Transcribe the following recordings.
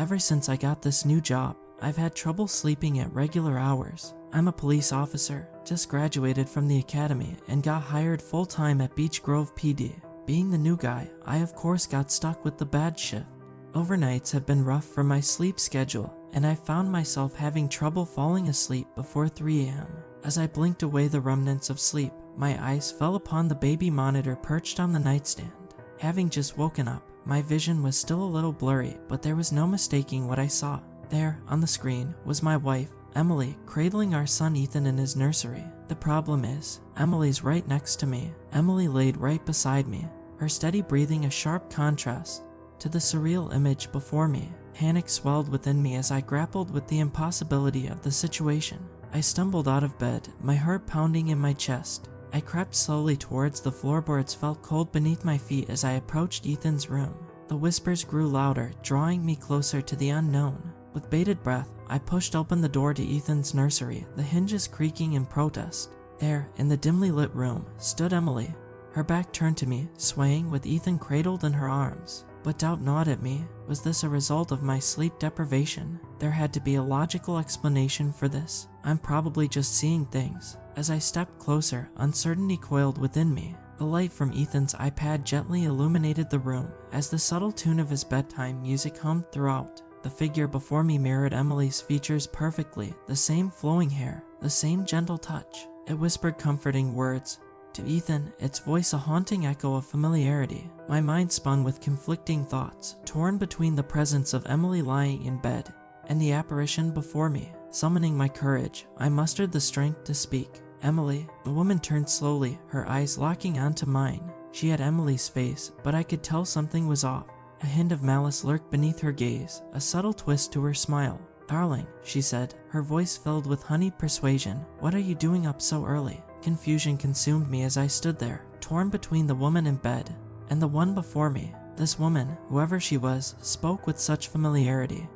Ever since I got this new job, I've had trouble sleeping at regular hours. I'm a police officer, just graduated from the academy and got hired full-time at Beech Grove PD. Being the new guy, I of course got stuck with the bad shift. Overnights have been rough for my sleep schedule, and I found myself having trouble falling asleep before 3 a.m. As I blinked away the remnants of sleep, my eyes fell upon the baby monitor perched on the nightstand. Having just woken up, my vision was still a little blurry, but there was no mistaking what I saw. There, on the screen, was my wife, Emily, cradling our son Ethan in his nursery. The problem is, Emily's right next to me. Emily laid right beside me, her steady breathing a sharp contrast to the surreal image before me. Panic swelled within me as I grappled with the impossibility of the situation. I stumbled out of bed, my heart pounding in my chest. I crept slowly towards the floorboards, felt cold beneath my feet as I approached Ethan's room. The whispers grew louder, drawing me closer to the unknown. With bated breath, I pushed open the door to Ethan's nursery, the hinges creaking in protest. There, in the dimly lit room, stood Emily, her back turned to me, swaying with Ethan cradled in her arms. But doubt gnawed at me. Was this a result of my sleep deprivation? There had to be a logical explanation for this. I'm probably just seeing things. As I stepped closer, uncertainty coiled within me. The light from Ethan's iPad gently illuminated the room as the subtle tune of his bedtime music hummed throughout. The figure before me mirrored Emily's features perfectly, the same flowing hair, the same gentle touch. It whispered comforting words to Ethan, its voice a haunting echo of familiarity. My mind spun with conflicting thoughts, torn between the presence of Emily lying in bed and the apparition before me. Summoning my courage, I mustered the strength to speak. Emily. The woman turned slowly, her eyes locking onto mine. She had Emily's face, but I could tell something was off. A hint of malice lurked beneath her gaze, a subtle twist to her smile. Darling, she said, her voice filled with honeyed persuasion, what are you doing up so early? Confusion consumed me as I stood there, torn between the woman in bed and the one before me. This woman, whoever she was, spoke with such familiarity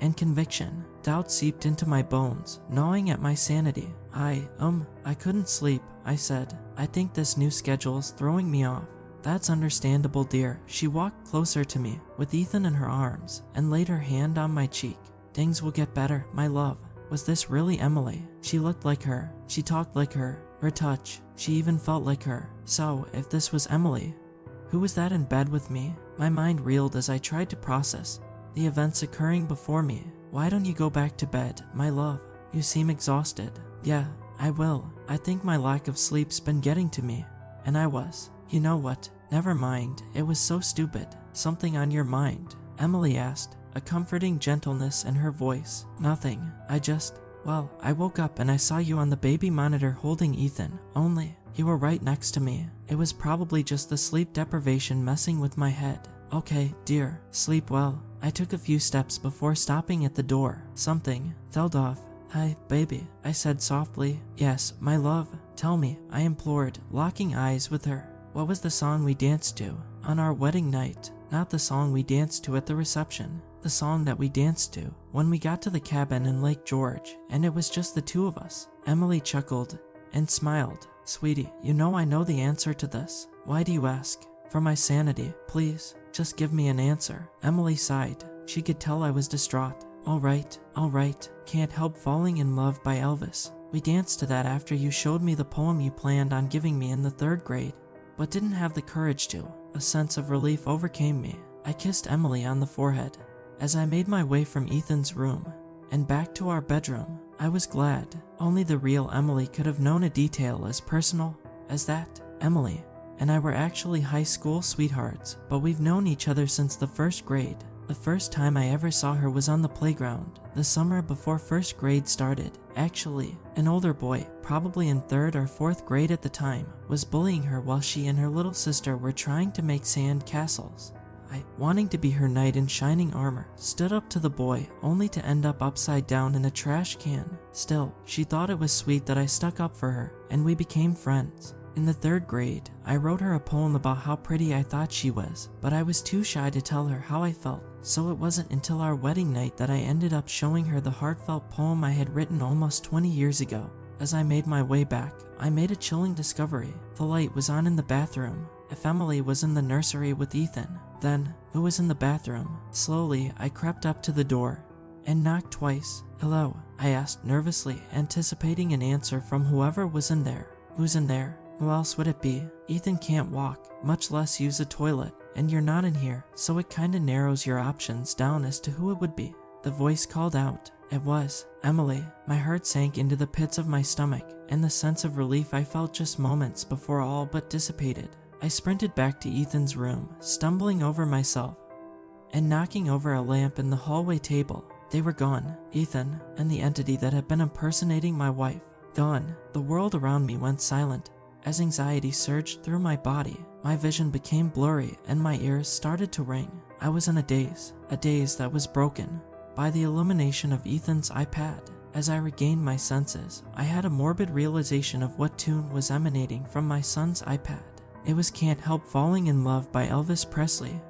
and conviction. Doubt seeped into my bones, gnawing at my sanity. I couldn't sleep, I said. I think this new schedule's throwing me off. That's understandable, dear. She walked closer to me, with Ethan in her arms, and laid her hand on my cheek. Things will get better, my love. Was this really Emily? She looked like her. She talked like her. Her touch. She even felt like her. So, if this was Emily, who was that in bed with me? My mind reeled as I tried to process the events occurring before me. Why don't you go back to bed, my love? You seem exhausted. Yeah, I will. I think my lack of sleep's been getting to me. And I was. You know what? Never mind. It was so stupid. Something on your mind? Emily asked, a comforting gentleness in her voice. Nothing. Well, I woke up and I saw you on the baby monitor holding Ethan. Only, you were right next to me. It was probably just the sleep deprivation messing with my head. Okay, dear. Sleep well. I took a few steps before stopping at the door. Something fell off. Hi, baby, I said softly. Yes, my love. Tell me, I implored, locking eyes with her. What was the song we danced to on our wedding night? Not the song we danced to at the reception. The song that we danced to when we got to the cabin in Lake George, and it was just the two of us. Emily chuckled and smiled. Sweetie, you know I know the answer to this. Why do you ask? For my sanity, please, just give me an answer. Emily sighed. She could tell I was distraught. All right. Can't Help Falling in Love by Elvis. We danced to that after you showed me the poem you planned on giving me in the 3rd grade, but didn't have the courage to. A sense of relief overcame me. I kissed Emily on the forehead. As I made my way from Ethan's room and back to our bedroom, I was glad. Only the real Emily could have known a detail as personal as that. Emily and I were actually high school sweethearts, but we've known each other since the 1st grade. The first time I ever saw her was on the playground, the summer before 1st grade started. Actually, an older boy, probably in 3rd or 4th grade at the time, was bullying her while she and her little sister were trying to make sand castles. I, wanting to be her knight in shining armor, stood up to the boy, only to end up upside down in a trash can. Still, she thought it was sweet that I stuck up for her, and we became friends. In the 3rd grade, I wrote her a poem about how pretty I thought she was, but I was too shy to tell her how I felt, so it wasn't until our wedding night that I ended up showing her the heartfelt poem I had written almost 20 years ago. As I made my way back, I made a chilling discovery. The light was on in the bathroom, if Emily was in the nursery with Ethan, then who was in the bathroom? Slowly, I crept up to the door and knocked twice. "Hello?" I asked nervously, anticipating an answer from whoever was in there. "Who's in there? Who else would it be? Ethan can't walk, much less use a toilet, and you're not in here, so it kinda narrows your options down as to who it would be." The voice called out. It was Emily. My heart sank into the pits of my stomach, and the sense of relief I felt just moments before all but dissipated. I sprinted back to Ethan's room, stumbling over myself and knocking over a lamp in the hallway table. They were gone. Ethan and the entity that had been impersonating my wife. Gone. The world around me went silent. As anxiety surged through my body, my vision became blurry and my ears started to ring. I was in a daze that was broken by the illumination of Ethan's iPad. As I regained my senses, I had a morbid realization of what tune was emanating from my son's iPad. It was "Can't Help Falling in Love" by Elvis Presley.